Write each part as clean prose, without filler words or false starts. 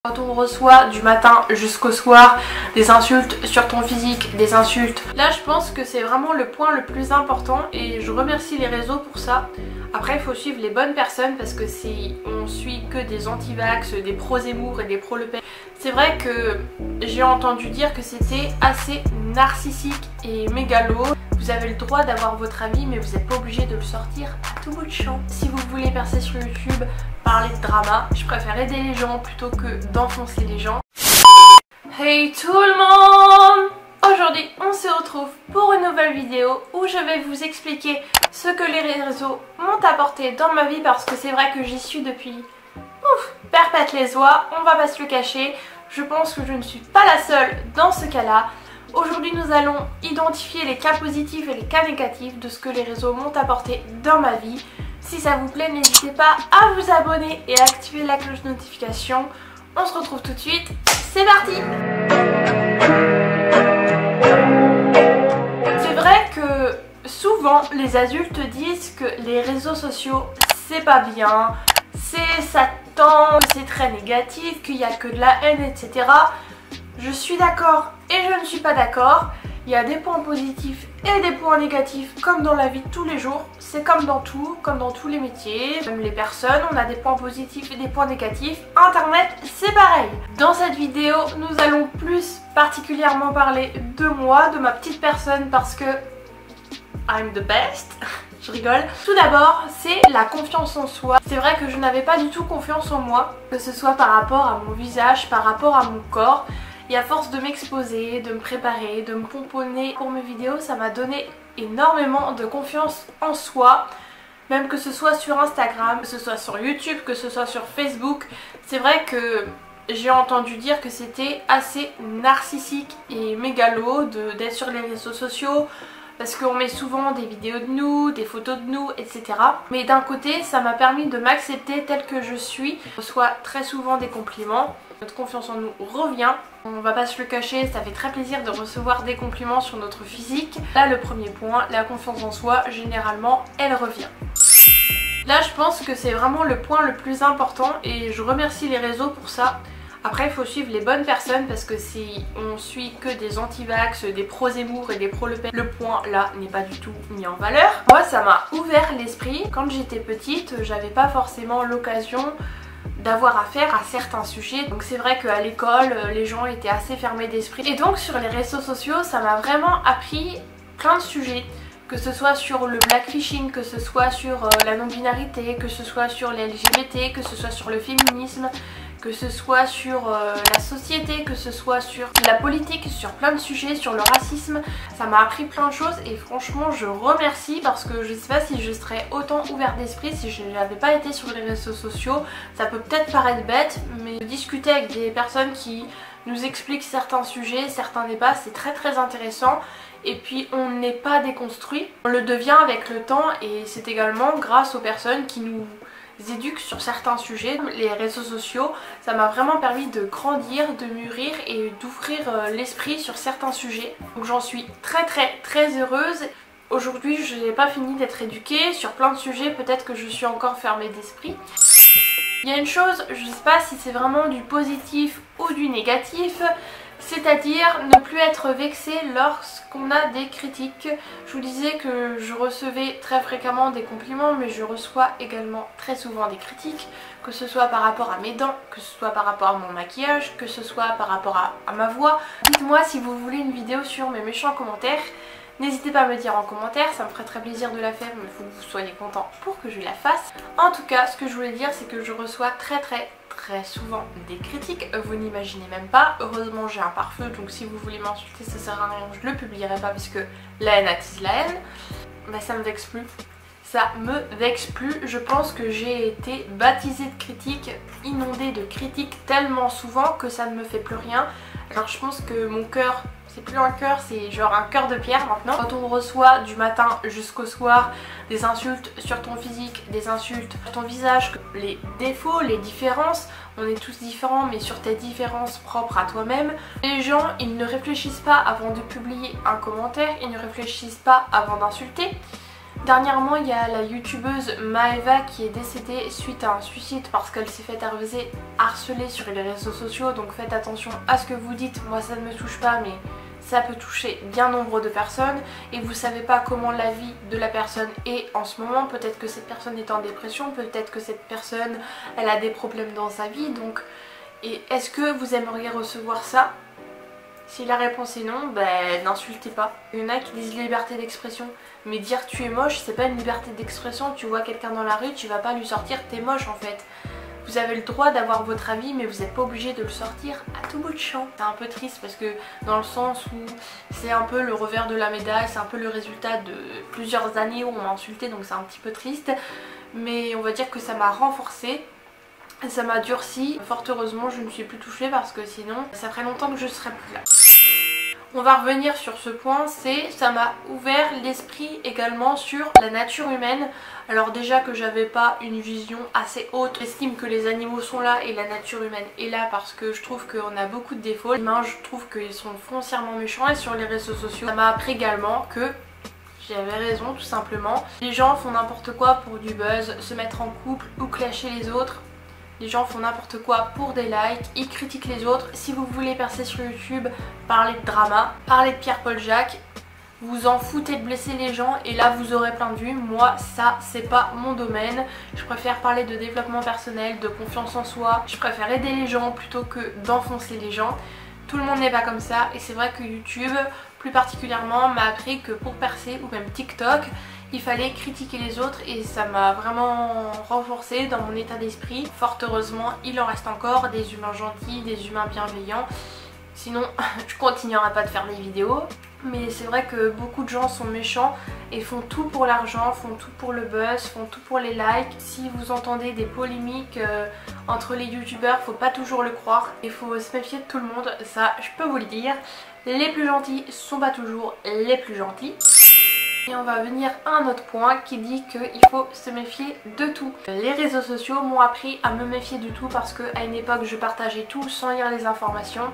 Quand on reçoit du matin jusqu'au soir des insultes sur ton physique, des insultes, là je pense que c'est vraiment le point le plus important et je remercie les réseaux pour ça. Après il faut suivre les bonnes personnes parce que si on suit que des anti-vax, des pro-Zemmour et des pro-Le Pen, c'est vrai que j'ai entendu dire que c'était assez narcissique et mégalo. Vous avez le droit d'avoir votre avis mais vous n'êtes pas obligé de le sortir à tout bout de champ. Si vous voulez percer sur YouTube, parler de drama, je préfère aider les gens plutôt que d'enfoncer les gens. Hey tout le monde! Aujourd'hui on se retrouve pour une nouvelle vidéo où je vais vous expliquer ce que les réseaux m'ont apporté dans ma vie parce que c'est vrai que j'y suis depuis perpète les oies, on va pas se le cacher. Je pense que je ne suis pas la seule dans ce cas-là. Aujourd'hui nous allons identifier les cas positifs et les cas négatifs de ce que les réseaux m'ont apporté dans ma vie. Si ça vous plaît, n'hésitez pas à vous abonner et à activer la cloche de notification. On se retrouve tout de suite, c'est parti! C'est vrai que souvent les adultes disent que les réseaux sociaux c'est pas bien, c'est Satan, c'est très négatif, qu'il n'y a que de la haine, etc. Je suis d'accord et je ne suis pas d'accord. Il y a des points positifs et des points négatifs comme dans la vie de tous les jours. C'est comme dans tout, comme dans tous les métiers, même les personnes, on a des points positifs et des points négatifs. Internet, c'est pareil. Dans cette vidéo, nous allons plus particulièrement parler de moi, de ma petite personne parce que I'm the best. Je rigole. Tout d'abord, c'est la confiance en soi. C'est vrai que je n'avais pas du tout confiance en moi, que ce soit par rapport à mon visage, par rapport à mon corps. Et à force de m'exposer, de me préparer, de me pomponner pour mes vidéos, ça m'a donné énormément de confiance en soi. Même que ce soit sur Instagram, que ce soit sur YouTube, que ce soit sur Facebook. C'est vrai que j'ai entendu dire que c'était assez narcissique et mégalo d'être sur les réseaux sociaux. Parce qu'on met souvent des vidéos de nous, des photos de nous, etc. Mais d'un côté, ça m'a permis de m'accepter telle que je suis. Je reçois très souvent des compliments. Notre confiance en nous revient. On va pas se le cacher, ça fait très plaisir de recevoir des compliments sur notre physique. Là, le premier point, la confiance en soi, généralement, elle revient. Là, je pense que c'est vraiment le point le plus important et je remercie les réseaux pour ça. Après il faut suivre les bonnes personnes parce que si on suit que des anti-vax, des pro-Zemmour et des pro-Le Pen, le point là n'est pas du tout mis en valeur. Moi ça m'a ouvert l'esprit. Quand j'étais petite, j'avais pas forcément l'occasion d'avoir affaire à certains sujets. Donc c'est vrai qu'à l'école, les gens étaient assez fermés d'esprit. Et donc sur les réseaux sociaux, ça m'a vraiment appris plein de sujets. Que ce soit sur le blackfishing, que ce soit sur la non-binarité, que ce soit sur les LGBT, que ce soit sur le féminisme, que ce soit sur la société, que ce soit sur la politique, sur plein de sujets, sur le racisme. Ça m'a appris plein de choses et franchement je remercie parce que je sais pas si je serais autant ouverte d'esprit si je n'avais pas été sur les réseaux sociaux. Ça peut peut-être paraître bête, mais discuter avec des personnes qui nous expliquent certains sujets, certains débats, c'est très intéressant. Et puis on n'est pas déconstruit, on le devient avec le temps et c'est également grâce aux personnes qui nous éduquent sur certains sujets. Les réseaux sociaux, ça m'a vraiment permis de grandir, de mûrir et d'ouvrir l'esprit sur certains sujets. Donc j'en suis très heureuse. Aujourd'hui je n'ai pas fini d'être éduquée sur plein de sujets, peut-être que je suis encore fermée d'esprit. Il y a une chose, je ne sais pas si c'est vraiment du positif ou du négatif, c'est-à-dire ne plus être vexé lorsqu'on a des critiques. Je vous disais que je recevais très fréquemment des compliments, mais je reçois également très souvent des critiques, que ce soit par rapport à mes dents, que ce soit par rapport à mon maquillage, que ce soit par rapport à ma voix. Dites-moi si vous voulez une vidéo sur mes méchants commentaires. N'hésitez pas à me dire en commentaire, ça me ferait très plaisir de la faire, mais il faut que vous soyez content pour que je la fasse. En tout cas, ce que je voulais dire, c'est que je reçois très souvent des critiques, vous n'imaginez même pas. Heureusement j'ai un pare-feu, donc si vous voulez m'insulter ça sert à rien, je le publierai pas puisque la haine attise la haine. Mais ça me vexe plus. Ça me vexe plus. Je pense que j'ai été baptisée de critiques, inondée de critiques tellement souvent que ça ne me fait plus rien. Alors je pense que mon cœur, c'est plus un cœur, c'est genre un cœur de pierre maintenant. Quand on reçoit du matin jusqu'au soir des insultes sur ton physique, des insultes sur ton visage, les défauts, les différences, on est tous différents mais sur tes différences propres à toi-même. Les gens, ils ne réfléchissent pas avant de publier un commentaire, ils ne réfléchissent pas avant d'insulter. Dernièrement, il y a la youtubeuse Maeva qui est décédée suite à un suicide parce qu'elle s'est fait harceler sur les réseaux sociaux. Donc faites attention à ce que vous dites. Moi ça ne me touche pas, mais ça peut toucher bien nombre de personnes. Et vous savez pas comment la vie de la personne est en ce moment. Peut-être que cette personne est en dépression, peut-être que cette personne elle a des problèmes dans sa vie. Donc, et est-ce que vous aimeriez recevoir ça? Si la réponse est non, ben n'insultez pas. Il y en a qui disent liberté d'expression, mais dire tu es moche, c'est pas une liberté d'expression. Tu vois quelqu'un dans la rue, tu vas pas lui sortir t'es moche en fait. Vous avez le droit d'avoir votre avis, mais vous n'êtes pas obligé de le sortir à tout bout de champ. C'est un peu triste parce que dans le sens où c'est un peu le revers de la médaille, c'est un peu le résultat de plusieurs années où on m'a insulté, donc c'est un petit peu triste. Mais on va dire que ça m'a renforcée. Ça m'a durci. Fort heureusement je ne suis plus touchée parce que sinon ça ferait longtemps que je serais plus là. On va revenir sur ce point, ça m'a ouvert l'esprit également sur la nature humaine. Alors déjà que j'avais pas une vision assez haute, j'estime que les animaux sont là et la nature humaine est là parce que je trouve qu'on a beaucoup de défauts. Les humains, je trouve qu'ils sont foncièrement méchants et sur les réseaux sociaux, ça m'a appris également que j'avais raison tout simplement. Les gens font n'importe quoi pour du buzz, se mettre en couple ou clasher les autres. Les gens font n'importe quoi pour des likes, ils critiquent les autres. Si vous voulez percer sur YouTube, parlez de drama, parlez de Pierre-Paul Jacques, vous en foutez de blesser les gens et là vous aurez plein de vues. Moi ça c'est pas mon domaine. Je préfère parler de développement personnel, de confiance en soi. Je préfère aider les gens plutôt que d'enfoncer les gens. Tout le monde n'est pas comme ça et c'est vrai que YouTube plus particulièrement m'a appris que pour percer, ou même TikTok, il fallait critiquer les autres et ça m'a vraiment renforcé dans mon état d'esprit. Fort heureusement il en reste encore des humains gentils, des humains bienveillants. Sinon je continuerai pas de faire des vidéos. Mais c'est vrai que beaucoup de gens sont méchants et font tout pour l'argent, font tout pour le buzz, font tout pour les likes. Si vous entendez des polémiques entre les youtubeurs, faut pas toujours le croire. Il faut se méfier de tout le monde, ça je peux vous le dire. Les plus gentils sont pas toujours les plus gentils. Et on va venir à un autre point qui dit qu'il faut se méfier de tout. Les réseaux sociaux m'ont appris à me méfier de tout parce qu'à une époque je partageais tout sans lire les informations.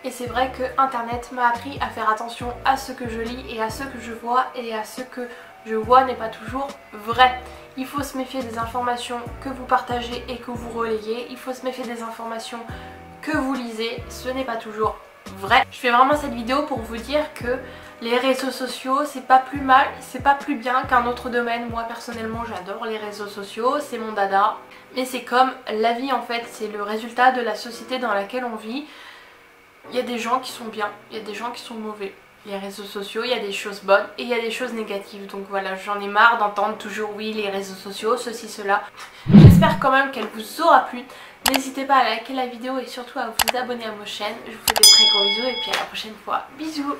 Et c'est vrai que internet m'a appris à faire attention à ce que je lis et à ce que je vois, et à ce que je vois n'est pas toujours vrai. Il faut se méfier des informations que vous partagez et que vous relayez. Il faut se méfier des informations que vous lisez, ce n'est pas toujours vrai. Je fais vraiment cette vidéo pour vous dire que les réseaux sociaux c'est pas plus mal, c'est pas plus bien qu'un autre domaine. Moi personnellement j'adore les réseaux sociaux, c'est mon dada. Mais c'est comme la vie en fait, c'est le résultat de la société dans laquelle on vit. Il y a des gens qui sont bien, il y a des gens qui sont mauvais. Les réseaux sociaux, il y a des choses bonnes et il y a des choses négatives. Donc voilà, j'en ai marre d'entendre toujours oui les réseaux sociaux, ceci, cela. J'espère quand même qu'elle vous aura plu. N'hésitez pas à liker la vidéo et surtout à vous abonner à ma chaîne. Je vous fais des très gros bisous et puis à la prochaine fois. Bisous.